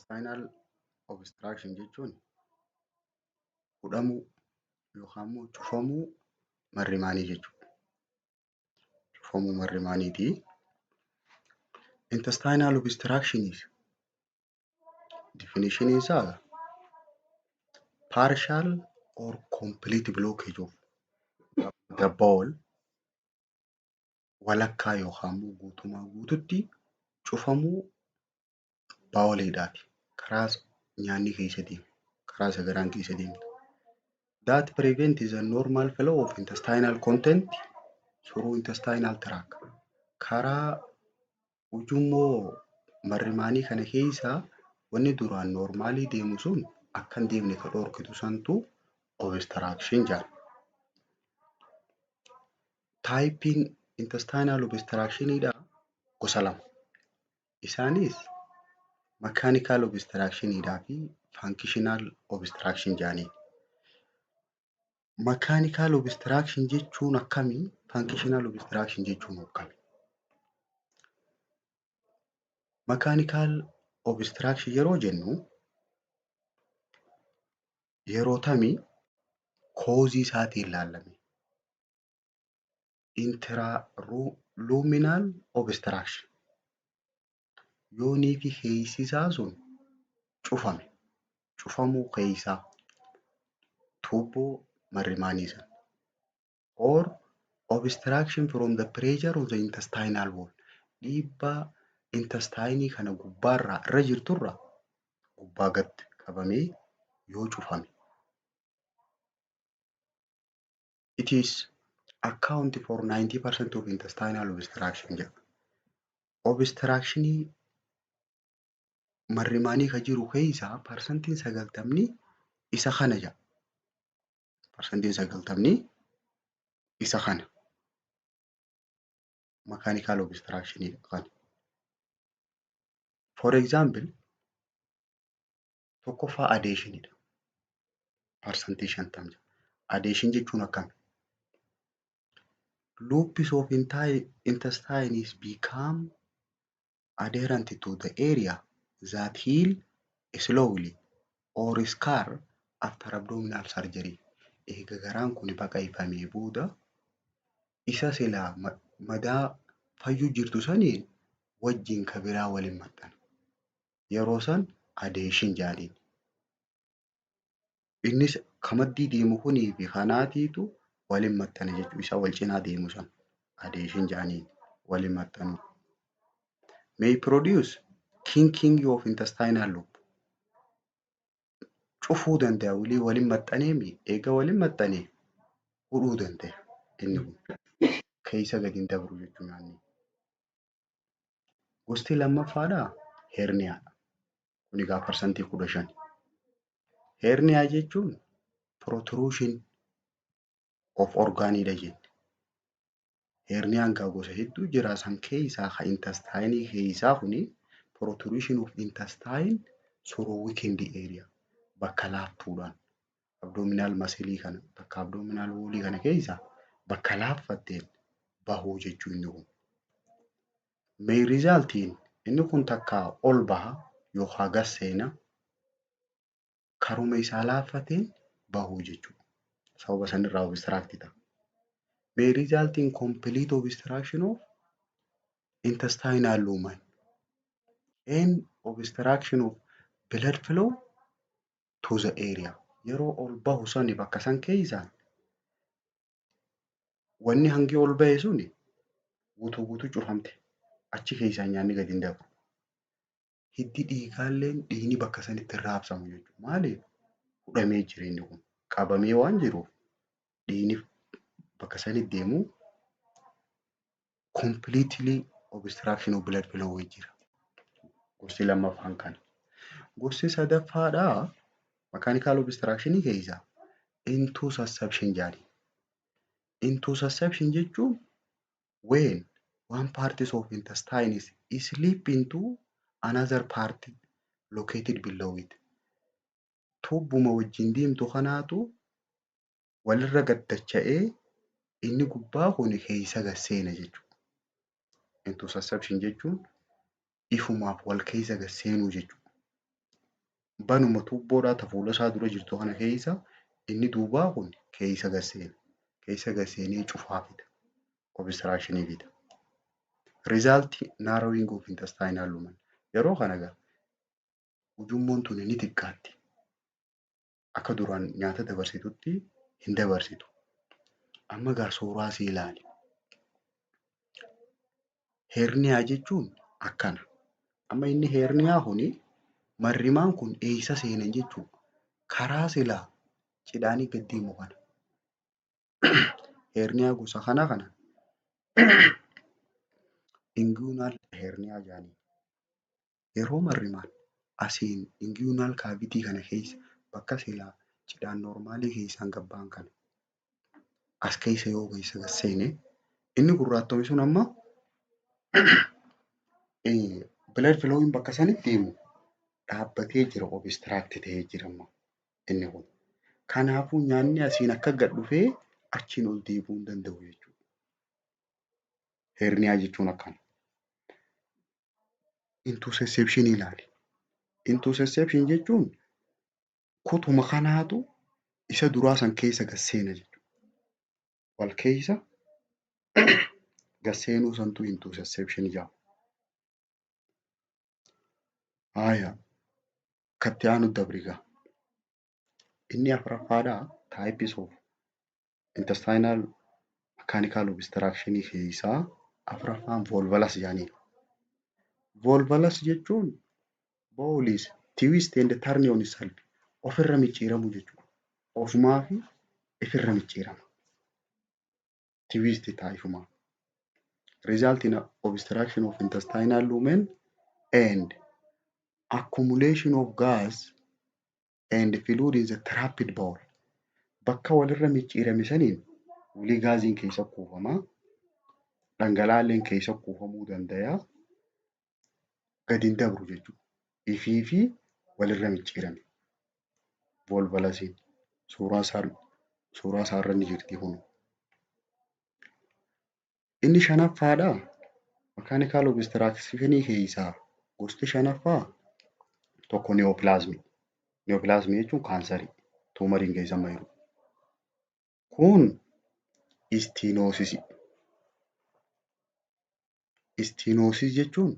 Intestinal obstruction jechuun hudhamuu yookaan immoo cufamuu marrimaanii jechuudha. Cufamuu marrimaaniiti. Intestinal obstruction definition isaa partial or complete blockage of the bowel walakkaa yookaan immoo guutumaa guututti cufamuu boweliidhaati. Karaa nyaanni keessa deemu, karaa sagaraan keessa deemu. That prevents the normal flow of intestinal content through intestinal tract. Karaa ujummoo marrimaanii kana keessa wanni duraan normaalii deemu sun akka hin deemne kan dhorkitu santu obstruction jedhama. Taayipiin intestinal obstructionidha gosa lama. Isaanis mechanical obstructionidhaa fi functional obstruction jedhanii. Mechanical obstruction jechuun akkamii? Functional obstruction jechuun akkamii? Mechanical obstruction yeroo jennu yeroo tamii koozii isaatiin ilaalame. Intraluminal obstruction yoonii fi keessi isaa sun cufame, cufamuu keessaa tuubboo marrimaanii sana. Or obstruction from the pressure of the intestinal wall. Dhiibbaa intestinii kana gubbaarraa irra jirturraa gubbaa gadi qabamee yoo cufame. It is account for 90% of intestinal obstruction jedha. Obstructionii marrimaanii kan jiru keessaa parsantiin 90 isa kana jedha. Parsantiin 90 isa kana. Mechanical obstructionidha kana. For example, tokkoffaa adhesionidha. Parsantii 50 jedha. Adhesion jechuun akkami? Loops of intestines become adherent to the area that heal slowly or scar after abdominal surgery. Eega garaan kun baqaqfamee booda isa silaa madaa fayyuu jirtu saniin wajjin ka biraa waliin maxxana. Yeroo san adhesion jedhaniin. Innis kamaddii deemu kunii fi kanaatiitu waliin maxxana jechuudha. Isa wal cinaa deemu san adhesion jedhaniin waliin maxxanu. May produce kinking of intestinal loop. Cufuu danda'a waliin maxxaneemi. Eega waliin maxxanee hudhuu danda'a inni kun. Keessa gadi hin dabru jechuudha. Gosti lammaffaadhaa herniyaadha. Kun egaa parsantii 15. Herniyaa jechuun protrusion of orgaanidha jenna. Herniyaan gaa gosa hedduu jira. San keessaa kan intestinii keessaa kuni protrusion of intestine through weakened area. Bakka laaftuudhaan abdominal muscle kana bakka abdominal wall kana keessa bakka laaffatteen bahuu jechuu inni kun. May result in inni kun takka ol baha yookaan gad seena karuma isaa laaffateen bahuu jechuudha. Sababa sanirraa obstruct ta'a. May result in complete obstruction of intestinal lumen and obstruction of blood flow to the area. Yeroo ol bahu sani bakka san keessaan wanni hangi ol bahe suni guutuu cufamte. Achi keessaan nyaanni gadi hin dabru. Hiddi dhiigaalleen dhiigni bakka sanitti raabsamu jechuudha. Maaliif? Hudhamee jira inni kun. Qabamee waan jiruuf dhiigni bakka sanitti deemu completely obstruction of blood flow jira. Gosti lammaffaan kana. Gosti sadaffaadhaa mechanical obstruction keessaa intussusception jedhani. Intussusception jechuun when one part of intestine slip into another part located below it. Tuubbuma wajjin deemtu kanaatu walirra gaddacha'ee inni gubbaa kun keessa gad seena jechuudha. Intussusception jechuun ifumaaf wal keessa gad seenuu jechuudha. banuma tuubboodhaa ta fuula isaa dura jirtu kana keessa inni duubaa kun keessa gasseena. Keessa gasseenee cufaa fida. Obstructionii fida. Result narrowing of intestinal lumen. Yeroo kana egaa ujummoon tun ni xiqqaatti. Akka duraan nyaata dabarsitutti hin dabarsitu. Amma egaa suuraa isii ilaali. Herniyaa jechuun akkana. Amma inni herniyaa kuni marrimaan kun eessa seenan jechuudha. Karaa silaa cidhaanii gad deemu kana. Herniyaa gosa kana inguinal herniyaa jedhanii. Yeroo marrimaan asiin inguinal cavity kana keessa bakka silaa cidhaan normaalii keessaan gabbaan kana as keessa yoo keessa gasseene inni gurraattomi sun amma blood flowing bakka sanitti deemu dhaabbatee jira, obstruct ta'ee jira amma inni kun. Kanaafuu nyaanni asiin akka gad dhufee achiin ol deebi'uu hin danda'u jechuudha. Herniyaa jechuun akkana. Intussusception ilaali. Intussusception jechuun kutuma kanaatu isa duraa san keessa gasseena jechuudha. Wal keessa gasseenuu santu intussusception jedhama. Haaya. Katti aanu dabrigaa. Inni afuraffaadhaa types of intestinal mechanical obstruction keessaa afuraffaan volvulus jedhanii. Volvulus jechuun bowels twist and turn on itself. Ofirra micciiramu jechuudha. Ofumaa fi ifirra micciirama. Twist ta'ifumaa. Result in obstruction of intestinal lumen and accumulation of gas and fluid in the trapped bowel. Bakka walirra micciirame saniin walii gaaziin keessa kuufamaa. Dhangala'aaleen keessa kuufamuu danda'a. Gadi hin dabru jechuudha. Ifii fi walirra micciirame. Volvulusiin suuraa isaarra ni jirti kun. Inni shanaffaadhaa mechanical obstruction keessaa gosti shanaffaa tokko neoplasmii. Neoplasmii jechuun kaansarii. Tuumariin keessa mayiru. Kun istiinoosisii. Istiinoosis jechuun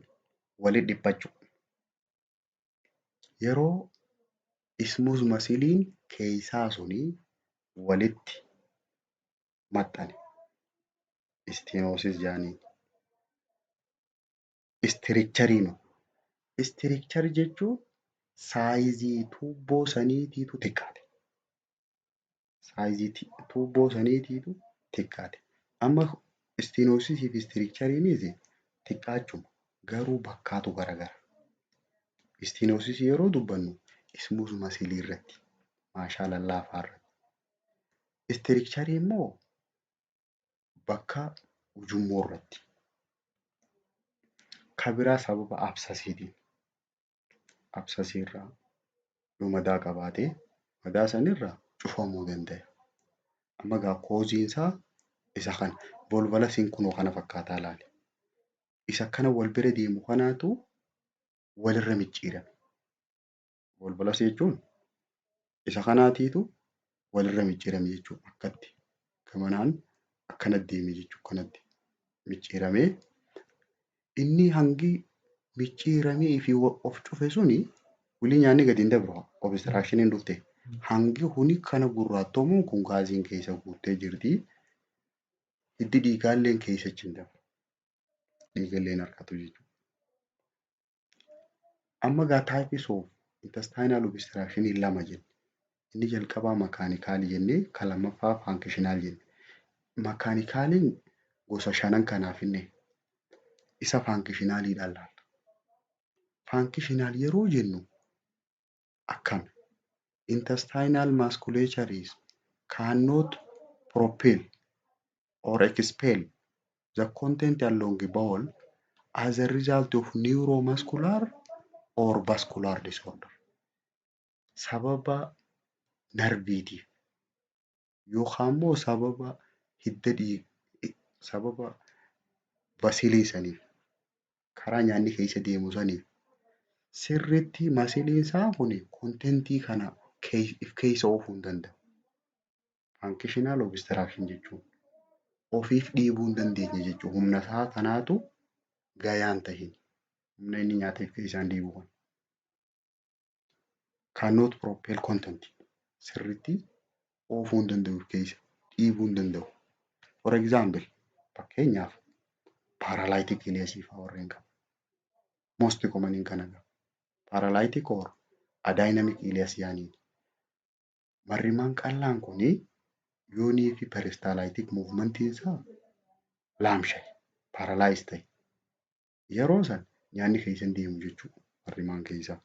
walitti dhiphachuu. Yeroo ismuuz masiliin keessaa sunii walitti maxxane. Istiinoosis jedhanii. Istiriikchariin. Istiriikcharii jechuun saayizii tuubboo saniitiitu xiqqaate. Saayizii tuubboo saniitiitu xiqqaate. Amma istiinoosisii fi istiriikchariinis xiqqaachuma garuu bakkaatu garagara. Istiinoosisii yeroo dubbannu ismuuz masilii irratti maashaa lallaafaa irratti. Istiriikcharii immoo bakka ujummoo irratti. Kabiraa sababa absasiitiin. Absasiirraa yoo madaa qabaate madaa sanirraa cufamuu danda'a. Amma egaa kooziinsaa isa kana. Volvulusiin kunoo kana fakkaataa ilaali. Isa kana wal bira deemu kanaatu walirra micciirame. Volvulus jechuun isa kanaatiitu walirra micciirame jechuudha. Akkatti gamanaan akkana deeme jechuudha. Kanatti micciiramee inni hangi micciiramee fi of cufe suni walii nyaanni gadi hin dabru. Obstructioniin dhufte. Hangi huni kana gurraattoomuun kun gaaziin keessa guuttee jirti. Hiddi dhiigaalleen keessa hin dabru. Dhiigalleen harkatu jechuudha. Amma egaa types of intestinal obstruction lama jenna. Inni jalqabaa makaanikaalii jennee kan lammaffaa faankishinaal jenna. Makaanikaaliin gosa shanan kanaaf inni isa faankishinaaliidhaan laalla. Faankishinaal yeroo jennu akkami? Intestinal musculature cannot propel or expel the content along the bowel as a result of neuromuscular or vascular disorder. Sababa narviitiif yookaan immoo sababa hidda sababa vasilii saniif karaa nyaanni keessa deemu saniif sirriitti masiliin isaa kun kontentii kana if keessa oofuu hin danda'u. Functional obstruction jechuun ofiif dhiibuu hin dandeenye jechuudha. Humna isaa kanaatu gahaa hin tahin. Humna inni nyaateef keessaan dhiibu kun. Cannot propel content sirriitti oofuu hin danda'u keessa dhiibuu hin danda'u. For example fakkeenyaaf paralytic ileesii fa'aa warreen qabu. Most common kana qabu. Paralytic or adynamic ilees yaaniin. Marrimaan qal'aan kuni yoonii fi peristaltic movementiin isaa laamshaa'e, paralyze ta'e. Yeroo san nyaanni keessa hin deemu jechuudha marrimaan keessaa.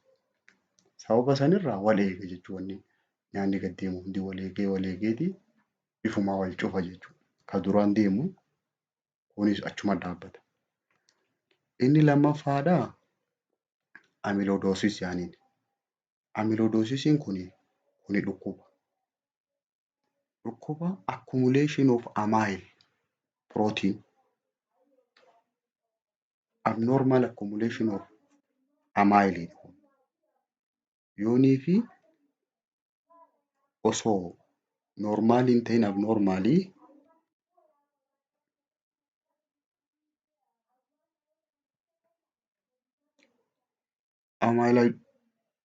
Sababa sanirraa wal eega jechuudha. Nyaanni gad deemu hundi wal eegeeti ifumaa wal cufa jechuudha. Ka duraan deemu kunis achuma dhaabbata. Inni lammaffaadhaa amyloidosis yaaniin. Amyloidosisiin kuni dhukkuba. Dhukkuba accumulation of amyl protein. Abnormal accumulation of amyl. Yoonii fi osoo normaaliin ta'in abnormaalii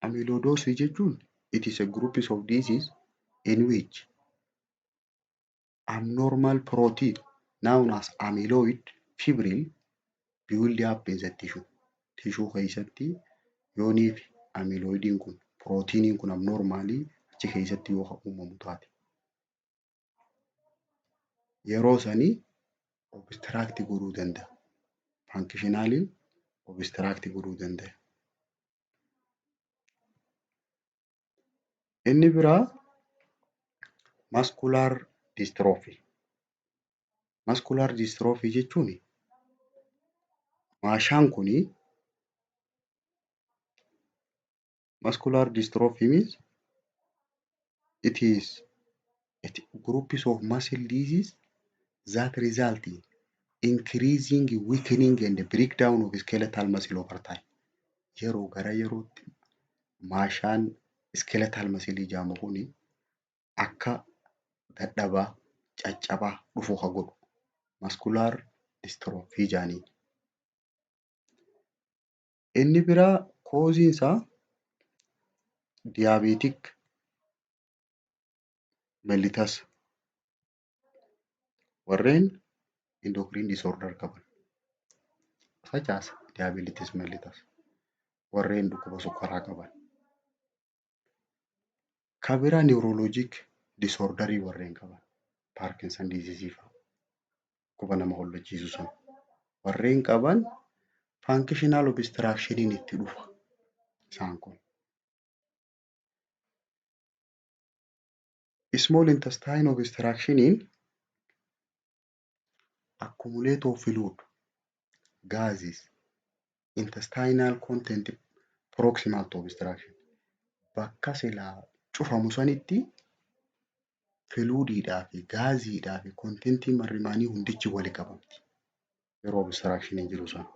amyloidosis jechuun it is a group of disease in which abnormal protein known as amyloid fibril build up in the tissue. Tissue keessatti yoonii fi amyloidiin kun proteiniin kun abnormaalii achi keessatti yoo uumamu taate. Yeroo sanii obstruct godhuu danda'a. Functionaliin obstruct godhuu danda'a. Inni biraa muscular dystrophy. Muscular dystrophy jechuun maashaan kuni muscular dystrophy means it is groups of muscle disease that result in increasing weakening and breakdown of skeletal muscle over time. Yeroo gara yerootti maashaan skeletal muscle ijaamu kuni akka dadhabaa caccabaa dhufu haa godhu. Muscular dystrophy jaaniin. Inni biraa koziin isaa diabetic mellitus warreen endocrine disorder qaban. Facaasa diabetes mellitus warreen dhukkuba sukkaraa qaban. Ka biraa neurologic disorderii warreen qaban. Parkinson disease fa'aa dhukkuba nama hollachiisu sun warreen qaban functional obstructioniin itti dhufa isaan kun. Small intestine obstructioniin accumulate of fluid, gases, intestinal content proximal to obstruction. Bakka silaa cufamu sanitti fluidiidhaa fi gaaziidhaa fi kontentii marrimaanii hundichi wali qabamti. Yeroo obstructioniin jiru sana.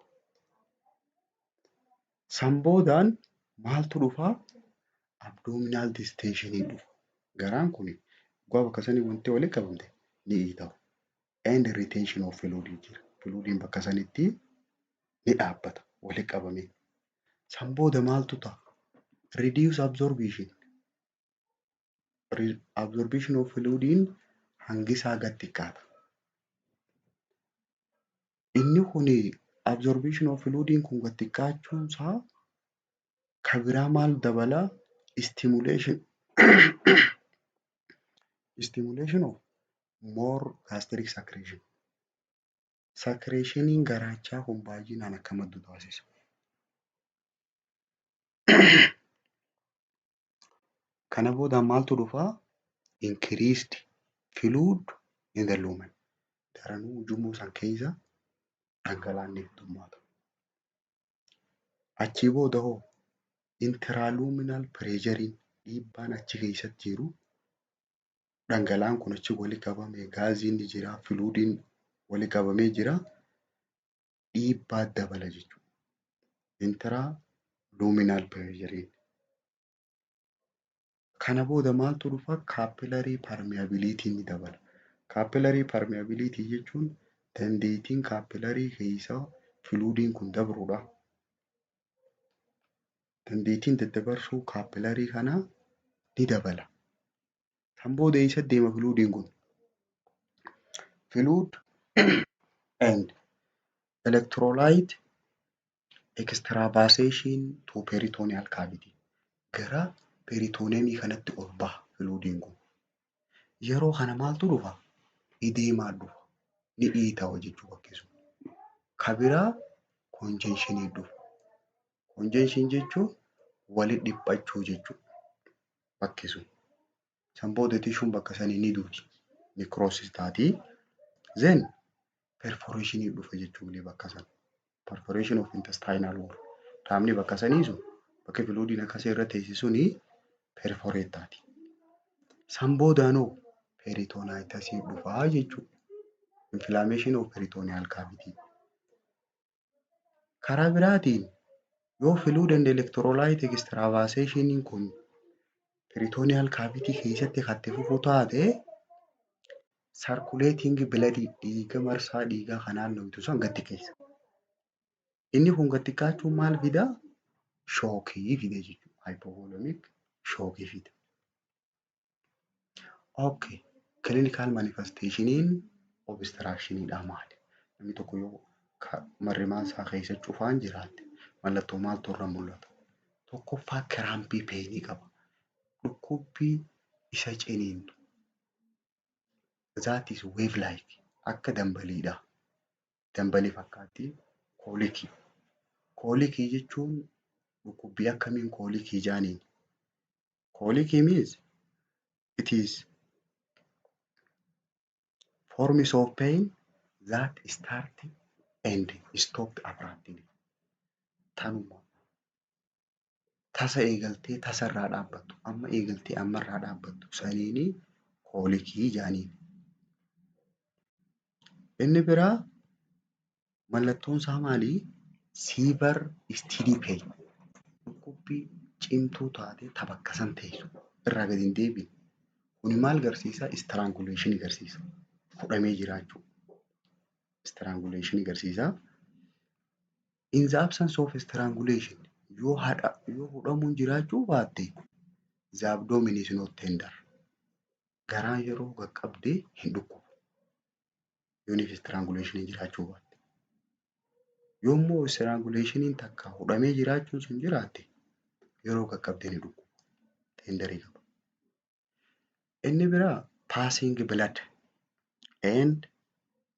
San boodaan maaltu dhufaa? Abdominal distensioniin dhufa. Garaan kun gaafa bakka sanii wanti wali qabamte ni hiita'u. And retention of fluid jira. Fluidiin bakka sanitti ni dhaabbata wali qabamee. San booda maaltu ta'a? Reduce absorption. Absorption of fluidiin hangisaa gad xiqqaata. Inni kuni absorption of fluidiin kun gad xiqqaachuun isaa ka biraa maal dabalaa? Stimulation of more gastric secretion. Secretioniin garaachaa kun baay'inaan akka maddu taasisa. Kana booda maaltu dhufaa? Increased fluid in the lumen. Daranuu ujummoo san keessa dhangala'aan ni heddummaata. Achii booda hoo intraluminal pressurein dhiibbaan achi keessatti jiru dhangala'aan kun achi wali qabamee gaaziin ni jira, fluidiin wali qabamee jira. Dhiibbaa dabala jechuudha. luminal pressure. Kana booda maaltu dhufa? Capillary permeability ni dabala. Capillary permeability jechuun dandeettiin capillary keessa fluidiin kun dabrudha. Dandeettiin daddabarsuu capillary kanaa ni dabala. Kan booda eessa deema fluidiin kun? Fluid and electrolyte extravasation to peritoneal cavity. Gara peritoneemii kanatti ol baha fluidiin kun. Yeroo kana maaltu dhufa? Ideemaa dhufa. Ni dhiitawa jechuudha akkasuma. Kan biraa congestionii dhufa. Congestion jechuun walitti dhiphachuu jechuudha. Bakki sun. San booda tishuun bakka sanii ni duuti. Necrosis taati. Then perforationii dhufa jechuudha bakka sana. Perforation of intestinal wall. Qaamni bakka sanii sun bakka fluidiin akkasii irra teessi suni perforate taati. San boodaanoo peritonitis dhufaa jechuudha. Inflammation of peritoneal cavity. Karaa biraatiin yoo fluid and electrolyte extravasation kun peritoneal cavity keessatti kan fufu taate circulating blood dhiiga marsaa dhiigaa kanaan naannoo san gadi keessa. Inni kun gadi kaachuun maal fida? Shookii fida jechuudha. Hypovolemic shookii fida. Okay. Clinical manifestationiin obstructioniidha maali? Namni tokko yoo marrimaan isaa keessa cufaan jiraatte mallattoo maaltu irra mul'ata? Tokkoffaa kiraampii peenii qaba. Dhukkubbii isa ciniintu. That is wave like akka dambaliidha. Dambalii fakkaatti koolikii. Koolikii jechuun dhukkubbii akkamiin koolikii jaaniin? Koolikii means it is forms of pain that start and stop abruptly. Tanuma tasa eegaltee tasarraa dhaabbattu amma eegaltee ammarraa dhaabbattu saniini koolikii jaaniin. Inni biraa mallattoon isaa maali? Severe steady pain. Dhukkubbii cimtuu taate bakka san teessu irraa gadi hin deebiin. Kuni maal agarsiisa? Strangulation agarsiisa. Fudhamee jiraachuu. Strangulation agarsiisa. In the absence of strangulation, yoo fudhamuun jiraachuu baatte, the abdomen is not tender. Garaan yeroo qaqqabdee hin dhukkubu. Yooniif strangulation jiraachuu baatte. Yoommoo strangulation takka fudhamee jiraachuun sun jiraatte, yeroo qaqqabdee ni dhukkubu. Tenderii qaba. Inni biraa passing blood and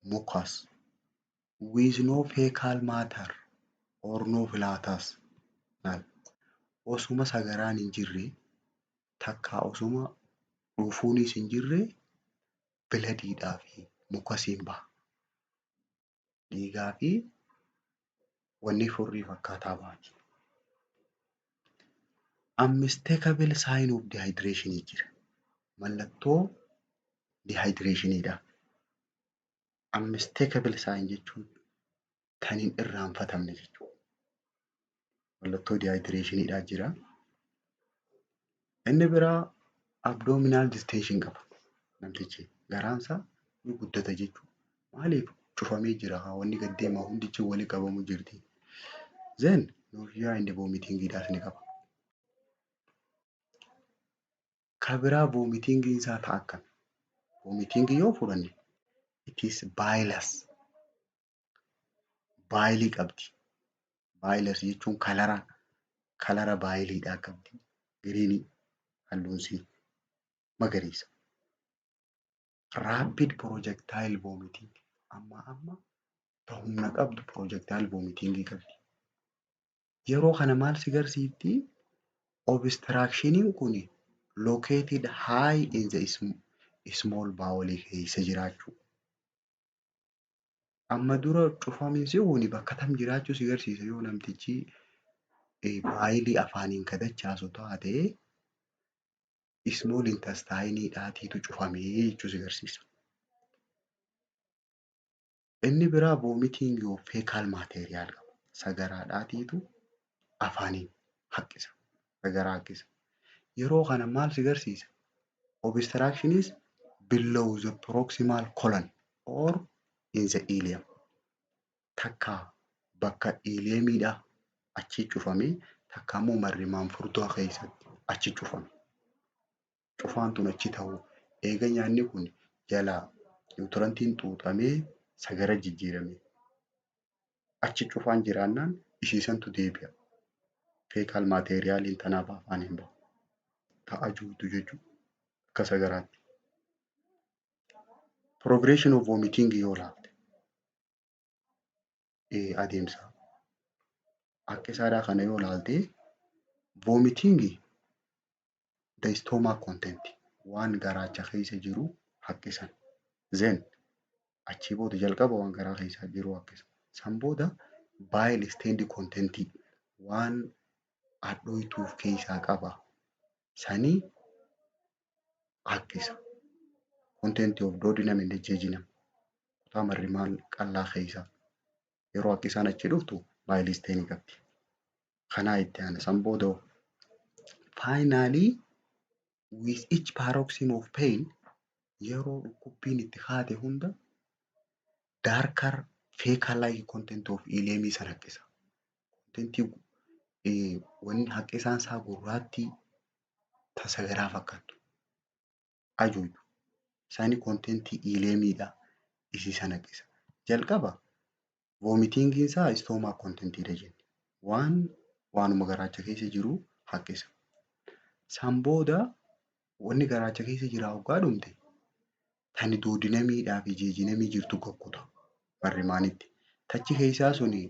mucus with no fecal matter or no flatus. Osuma sagaraan hin jirre takka osuma dhufuunis hin jirre biladiidhaa fi mukasiin baha. Dhiigaa fi wanni furrii fakkaataa baati. Unmistakable sign of dehydration jira. Mallattoo dehydratiniidha. Unmistakable sign jechuun kan hin irraanfatamne jechuudha. Mallattoo dehydratiniidha jira. Inni biraa abdominal distension qaba. Namtichi garaansaa ni guddata jechuudha. Maaliif cufamee jira? Wanni gad deemaa hundichi walii qabamu jirti. Then nausea and vomiting ni qaba. Kan biraa vomiting isaa ta'a akkam? Vomiting yoo fudhanne it is bilous. Baayilii qabdi. Bilous jechuun kalara baayiliidhaa qabdi. Giriinii halluunsii magariisa. Rapid projectile vomiting. Amma humna qabdu projectile vomiting qabdi. Yeroo kana maal si agarsiifti? Obstructioniin kun located high in the small bowel keessa jiraachuu. Amma dura cufaminsi kun bakka tam jiraachuu si agarsiisa yoo namtichi baayilii afaaniin kadachaasu taate small intestine dhaatiitu cufamee jechuu si agarsiisa. Inni biraa vomiting of fecal material qaba. Sagaraa dhaatiitu afaaniin haqqisa. Sagaraa haqqisa. Yeroo kana maal si agarsiisa? Obstruction is below the proximal colon or in the ileum. Takka bakka ileemiidhaa achi cufamee takka immoo marrimaan furdaa keessatti achi cufame. Cufaan tun achi ta'uu eega nyaanni kun jalaa niwutirantiin xuuxamee sagara jijjiirame. Achi cufaan jiraannaan ishiisantu deebi'a. Feekaal maateeriyaaliin tanaaf afaan hin bahu. Ta'a juutu jechuudha akka sagaraatti. Progression of vomiting yoo laalte adeemsa haqqisaadhaa kana yoo laalte vomiting the stomach content waan garaacha keessa jiru haqqisan. Then achii booda jalqaba waan garaa keessa jiru haqqisan. San booda bile stand content waan hadhooytuuf keessaa qaba. Sanii haqqisa. Content of duodenum and jejunum kutaa marrimaan qal'aa keessaa yeroo haqqisaan achi dhuftu bile stand qabdi. Kanaa itti aana. San booda finally with each paroxysm of pain yeroo dhukkubbiin itti haate hunda darker fecal-like content of ileemii san haqqisa. Contentii wanni haqqisaan isaa gurraattii ta sagaraa fakkaattu. Ajuuju. Isaanii contentii ileemiidha. Isii san haqqisa. Jalqaba vomitingiin isaa stomach contentiidha jenna. Waanuma garaacha keessa jiru haqqisa. San booda wanni garaacha keessa jira hoggaa dhumte tani duodenamiidhaa fi jejunamii jirtu goggota marrimaanitti. Tachi keessaa suni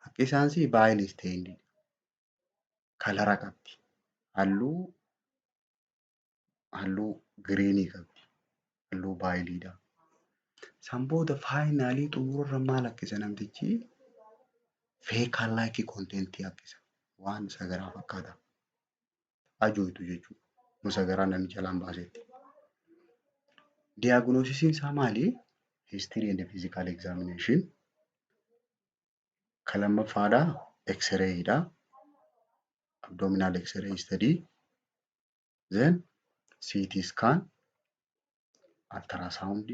haqqisaansi bile stand kalara qabdi. Halluu giriinii qabdi. Halluu baayiliidha. San booda finally xumurarra maal haqqisa namtichi? Fecal-like contentii haqqisa. Waan sagaraa fakkaata. Ajuutu jechuudha. Sagaraa namni jalaan baasetti. Diagnosisiin isaa maali? History and physical examination. Kan lammaffaadhaa X-rayidha. Abdominal X-ray study. Then CT scan, ultrasound,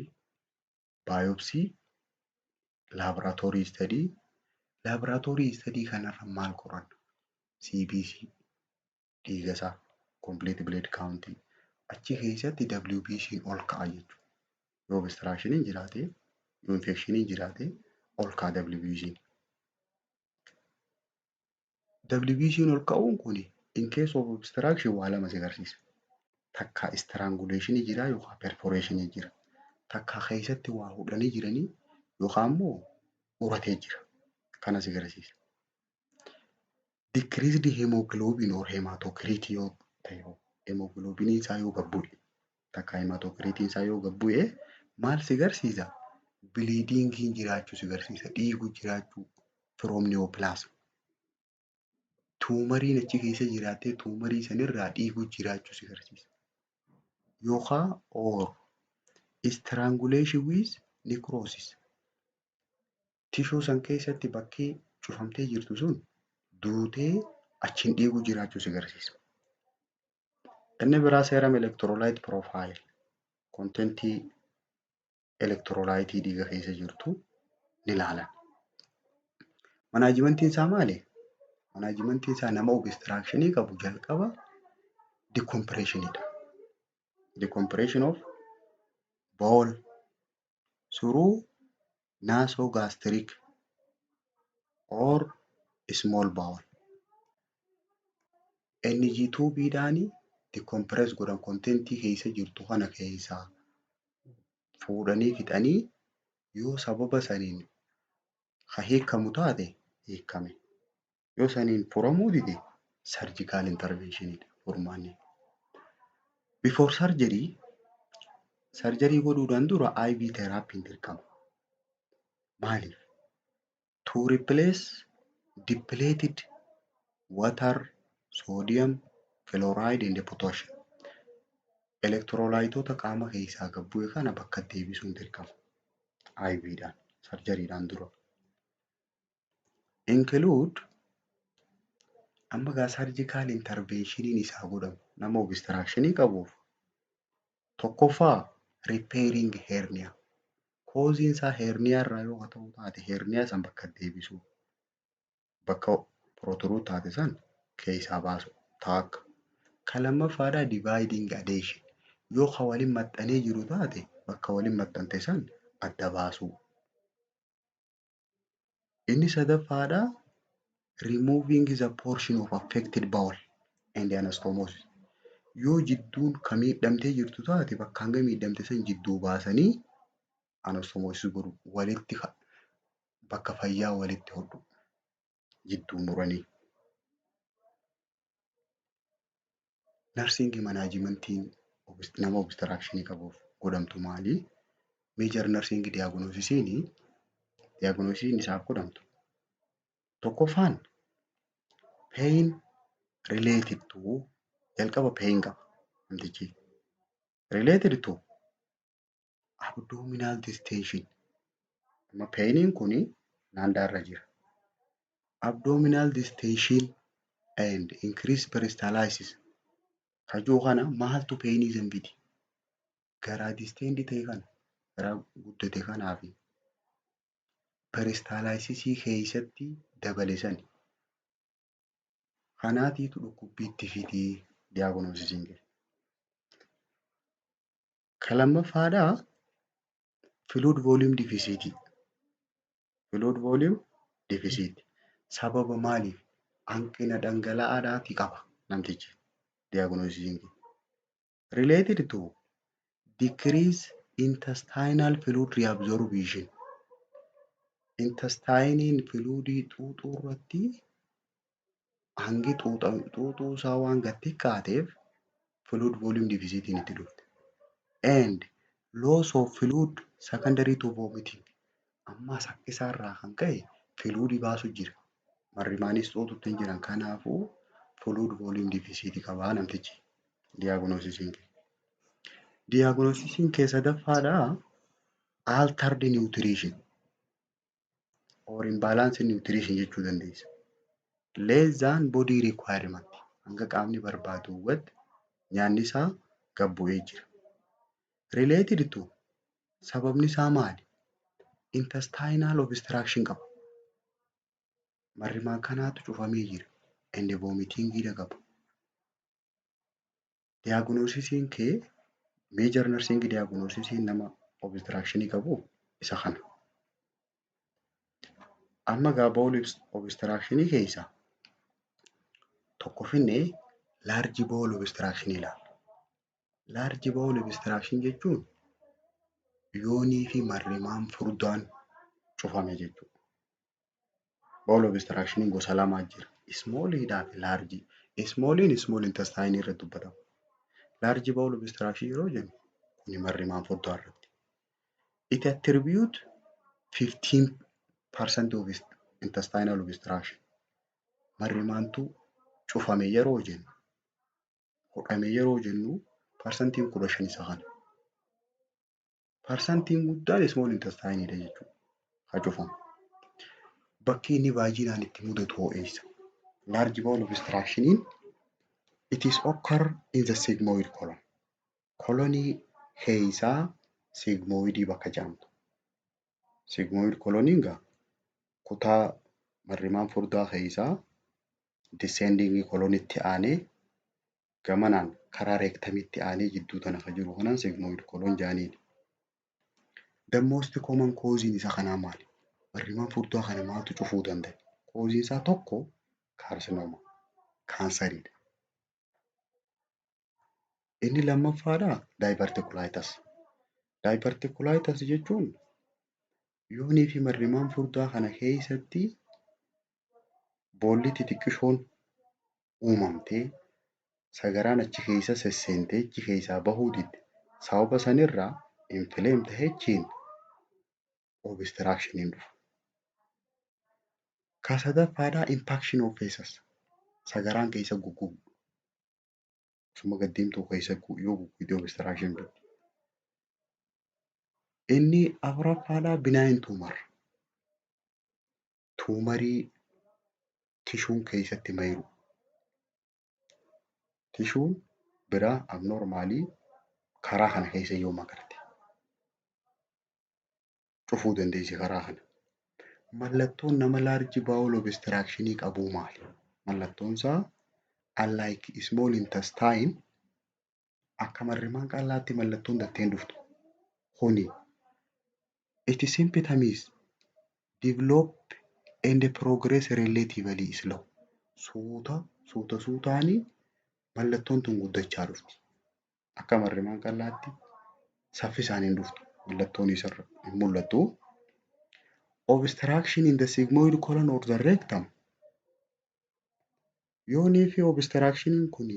biopsy, laboratory study. Laboratory study kanarra maal qoranna? CBC, dhiigasaa, complete blood count. Achi keessatti WBC'n ol ka'a jechuudha. Yoo obstructioniin jiraate, yoo infectioniin jiraate ol ka'a WBC'n. WBC'n ol ka'uun kun in case of obstruction waa lama si agarsiisa. Takka strangulationii jira yookaan perforationii jira. Takka keessatti waa hudhanii jiranii yookaan immoo uratee jira. Kana si agarsiisa. Decreased hemoglobin or hematocrit yoo ta'e hemoglobiniin isaa yoo gabbu'e takka hematocrittiin isaa yoo gabbu'e maal si agarsiisa? Bleedingiin jiraachuu si agarsiisa. Dhiigu jiraachuu from neoplasm. Tuumariin achi keessa jiraattee tuumarii sanirraa dhiigu jiraachuu si agarsiisa. Yookaan or strangulation with necrosis. Tishuu san keessatti bakkee cufamtee jirtu sun duutee achiin dhiigu jiraachuu si agarsiisa. Inni biraa seeram electrolyte profile. Contentii electrolyte dhiiga keessa jirtu ni ilaalan. Manaajimentiin isaa maali? Manaajimentiin isaa nama obstructionii qabu jalqaba decompressionidha. Decompression of bowel through nasogastric or small bowel. NG2-biidhaani decompress godhan contentii keessa jirtu kana keessaa fuudhanii fixanii yoo sababa saniin ha hiikamu taate hiikame. Yoo saniin furamuu dide surgical interventionidha furmaanni. Before surgery godhuudhaan dura IV therapy dirqama. Maaliif? To replace depleted water, sodium, fluoride and potassium. Electrolytoota qaama keessaa gabbu'e kana bakka deebisuun dirqama. IVdhaan, surgeryidhaan dura. Include Amma gaa sarjikaal intarveeshiniin isaa godhamu nama obistirakshinii qabuuf tokkoffaa ripeering heerniyaa. Kooziin isaa heerniyaa irraa yoo ta'u taate heerniyaa san bakka deebisuu bakka protrude taate san keessaa baasu takka. Kan lammaffaadhaa divaayiding adeeshin. Yoo ka waliin maxxanee jiru taate bakka waliin maxxante san adda baasuu. Inni sadaffaadhaa removing the portion of affected bowel and anastomosis. Yoo jidduun kan miidhamtee jirtu taate bakka hanga miidhamte san jidduu baasanii anastomosis godhu walitti bakka fayyaa walitti hodhu jidduu muranii. Nursing manaajimentiin nama obstirakshinii qabuuf godhamtu maali? Meejor nursing diyaagnoosiin isaaf godhamtu. Tokkoffaan pain related to jalqaba pain qaba namtichi. Related to abdominal distension. Amma painiin kuni naandaarra jira. Abdominal distension and increased peristalsis. Kajuu kana maaltu painii san fidi? Garaa disteendii ta'e kana garaa guddate kanaa fi peristalsisii keessatti dabale sani. Kanaatiitu dhukkubbiitti fidii diyaagnoosisiin jedhe. Kan lammaffaadhaa fluid volume deficit. Fluid volume deficit. Sababa maaliif? Hanqina dhangala'aadhaati qaba namtichi diyaagnoosisiin jedhe. Related to decrease intestinal fluid reabsorption. Intestiniin fluidii xuuxuu irratti hangi xuuxuu isaa waan gad xiqqaateef fluid volume deficitiin itti dhufte. And loss of fluid secondary to vomiting. Amma sakkisaa irraa kan ka'e fluidii baasu jira. Marrimaanis xuuxutti hin jiran kanaafuu fluid volume deficitii qabaa namtichi diyaagnoosisiin kee. Diyaagnoosisiin kee sadaffaadhaa altered nutrition or imbalanced nutrition jechuu dandeessa. Less than body requirement. Hanga qaamni barbaadu hubatte nyaanni isaa gad bu'ee jira. Related to sababni isaa maali? Intestinal obstruction qaba. Marrimaan kanaatu cufamee jira. And vomiting qaba. Diyaagnoosisiin kee meejor nursing diyaagnoosisiin nama obstructionii qabu isa kana. Amma gaa bowel obstructionii keessaa tokko finnee large bowel obstruction ilaalla. Large bowel obstruction jechuun yoonii fi marrimaan furdaan cufame jechuudha. Bowel obstruction gosa lamaa jira. Smoolidhaa fi large. Smooliin small intestine irratti dubbatama. Large bowel obstruction yeroo jennu kuni marrimaan furdaa irratti. It attribute 15% of intestinal obstruction. Marrimaantu cufame yeroo jennu hodhame yeroo jennu parsantiin 15 isa kana. Parsantiin guddaan small intestineidha jechuudha. Haa cufamu. Bakki inni baay'inaan itti mudatu eessa? Large bowel obstructioniin it is occur in the sigmoid colon. Kolonii keessaa sigmoidii bakka jedhamtu. Sigmoid coloniin gaa kutaa marrimaan furdaa keessaa descending colonitti aanee gamanaan karaa reektamitti aanee jidduu tana kan jiru kanaan sigmoid colon jedhaniini. The most common cause isa kanaa maali? Marrimaan furdaa kana maaltu cufuu danda'a? Cause isaa tokko carcinoma, kaansariidha. Inni lammaffaadhaa diverticulitis. Diverticulitis jechuun yoonii fi marrimaan furdaa kana keessatti boolli xixiqqishoon uumamtee sagaraan achi keessa sesseentee achi keessaa bahuu didde. Sababa sanirraa inflamed ta'echiin obstructioniin dhufa. Ka sadaffaadhaa impaction of feces. Sagaraan keessa guggubu. Suma gaddiimtuu keessa yoo guggubde obstruction fiddi. Inni afuraffaadhaa benign tumor. Tuumarii tishuun keessatti mayiru Tishuun biraa abnoormaalii karaa kana keessa yoo makarte cufuu dandeessi karaa kana. Mallattoon nama laarji baawul obstructionii qabuu maali? Mallattoon isaa unlike small intestine akka marrimaan qallaatti mallattoon datteen dhuftu. Kuni it symptoms develop and progress relatively slow. Suutaanii mallattoon tun guddachaa dhufti. Akka marrimaan qallaatti saffisaan hin dhuftu. Mallattoon isarra hin mul'attu. Obstruction in the sigmoid colon or the rectum. Yoonii fi obstructioniin kun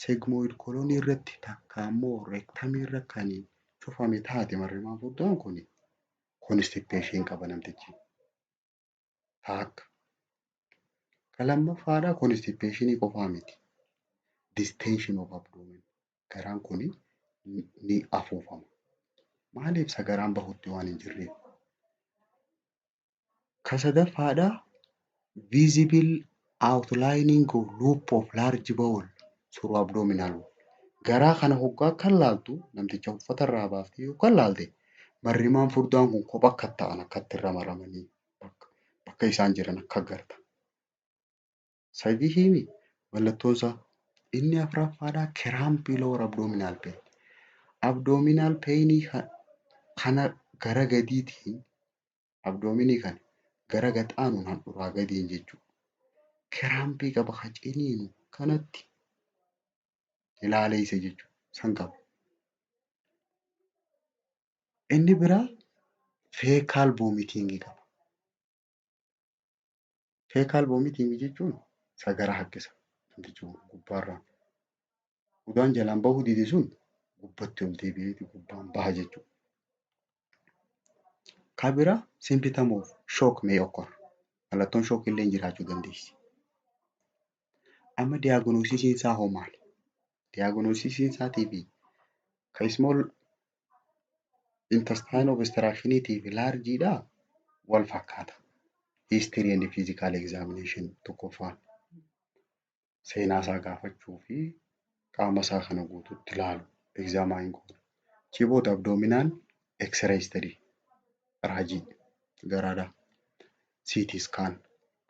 sigmoid colon irratti takka immoo rectum irra kan cufame taate marrimaan furdaan kun constipation qaba namtichi. Taakka. Kan lammaffaadhaa constipationii qofaa miti. Distension of abdomen. Garaan kun ni afuufama. Maaliif sagaraan bahutti waan hin jirreef? Kan sadaffaadhaa visible outlining of loop of large bowel through abdominal wall. Garaa kana hoggaa kan laaltu namticha uffata irraa baaftee yoo kan laalte marrimaan furdaan kun kophaa akka ta'an akkatti irra maramanii bakka isaan jiran akka agarta. Sadii himi mallattoon isaa inni afuraffaadhaa cramping lower abdominal pain. Abdominal pain kana gara gadiitiin abdoominii kana gara gaxaanuun handhuraa gadiin jechuudha. Kiraampii qaba haciniinu kanatti ilaaleessa jechuudha. San qaba. Inni biraa feekaal vomitingii qaba. Feekaal vomitingii jechuun sagara haqqisa. Gubbaarraan. Udaan jalaan bahuu dide sun gubbatti ol deebi'eeti gubbaan baha jechuudha. Kan biraa symptom of shock may occur. Mallattoon shock illee jiraachuu dandeessi. Amma diyaagnoosisiin isaa hoo maali? Diyaagnoosisiin isaatii fi kan small intestine obstructioniitii fi laarjiidhaa wal fakkaata. History and physical examination tokkoffaan seenaa isaa gaafachuu fi qaama isaa kana guutuutti ilaalu examine godhu. Chiboota abdoominaan x-ray study raajii garaadhaa. CT scan,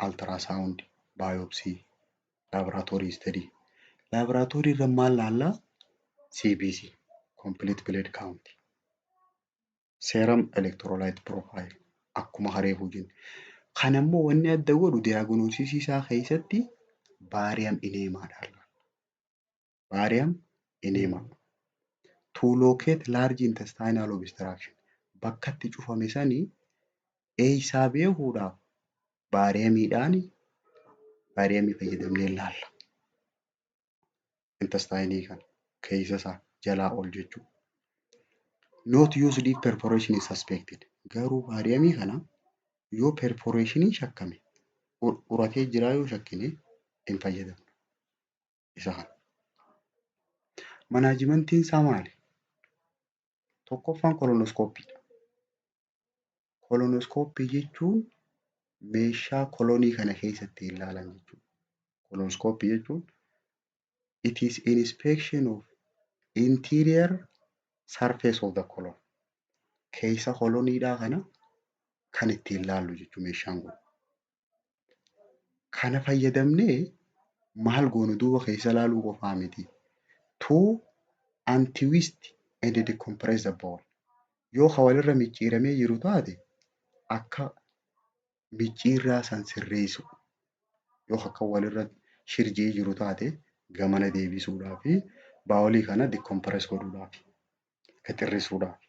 ultrasound, biopsy, laboratory study. Laboratory irra maal laallaa? CBC, complete blood count. Serum electrolyte profile akkuma hareefuu jennu. Kan ammoo wanni adda godhu diyaagnoosisii isaa keessatti baariyaam ineemaadhaan. Baariyaam ineemaa. To locate large intestinal obstruction. Bakka itti cufame sanii eeysaa beekuudhaaf baariyaamii fayyadamnee ilaalla. Intestinii kana keessa isaa jalaa ol jechuudha. Not use deep perforation is suspected. Garuu baariyaamii kana yoo perforationii shakkame uratee jiraa yoo shakkine hin fayyadamnu. Isa kana. Manaajimentiin isaa maali? Tokkoffaan kolonoskoopiidha. Kolonoskooppii jechuun meeshaa kolonii kana keessatti ilaalan jechuudha. Kolonoskooppii jechuun it is inspection of interior surface of the colon. Keessa koloniidhaa kana kan ittiin ilaallu jechuudha meeshaan kun. Kana fayyadamnee maal goonu duuba keessa ilaaluu qofaa miti. To untwist and decompress the bowel. Yoo walirra micciiramee jiru taate akka micciirraa san sirreessu. Yoo akka walirra shirjii jiru taate gamana deebisuudhaa fi baawolii kana decompress godhuudhaaf xixirrisuudhaaf.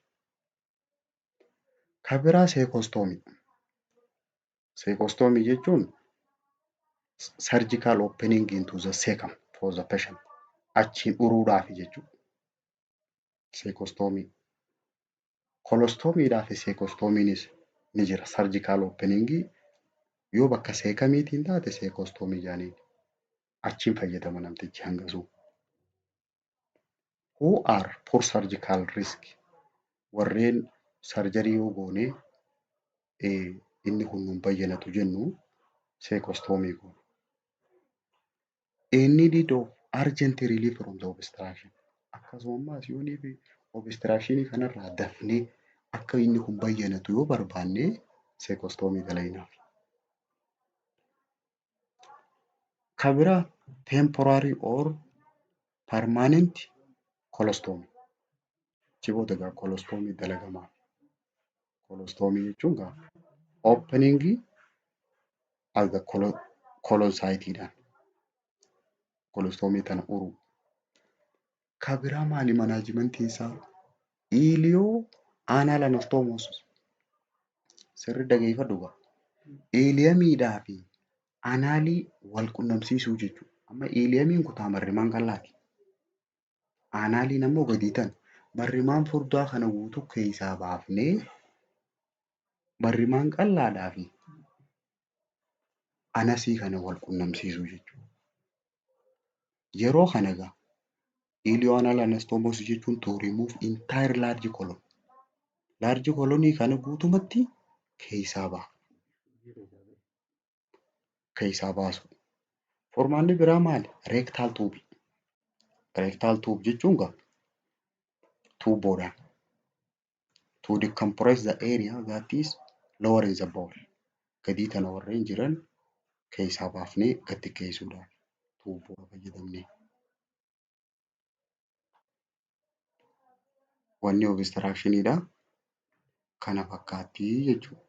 Kan biraa seekostoomii. Seekostoomii jechuun surgical opening into the cecum for the patient. Achiin uruudhaaf jechuudha. Seekostoomii. Kolostoomiidhaa fi seekostoomiinis ni jira. Surgical opening yoo bakka seekamiitiin taate seekostoomii jaaniin achiin fayyadama namtichi hangasuu. Who are poor surgical risk? Warreen sarjarii yoo goone inni kun nun bayyanatu jennu seekostoomii goonu. Any need of urgent relief from the obstruction. Akkasumas yoonii obstructionii kanarraa dafnee akka inni kun bayyanatu yoo barbaanne seekostoomii dalagnaa. Kan biraa temporary or permanent colostomy. Jiboota egaa colostoomii dalagamaa. Colostoomii jechuun egaa openingii aga colon saayitiidhaan colostoomii tana uruu. Kan biraa maali manaajimentiin isaa? Iiliyoo anal anastomosis. Sirriitti dhaggeeffadhu egaa. Iiliyamiidhaa fi anaalii wal qunnamsiisuu jechuudha. Amma iiliyamiin kutaa marrimaan qal'aati. Anaaliin ammoo gadi tan. Marrimaan furdaa kana guutuu keessaa baafnee marrimaan qal'aadhaa fi anasii kana wal qunnamsiisuu jechuudha. Yeroo kana egaa ilioanal anastomosis jechuun to remove entire large colon. Large colonii kana guutumatti keessaa baasu. Formaanni biraa maali? Rectal tube. Rectal tube jechuun egaa tuubboodhaan to decompress the area that is lower in the bowel. Gadii tana warreen jiran keessaa baafnee gadi keessuudhaaf tuubboo fayyadamnee. Wanni obstructioniidha kana fakkaatti jechuudha.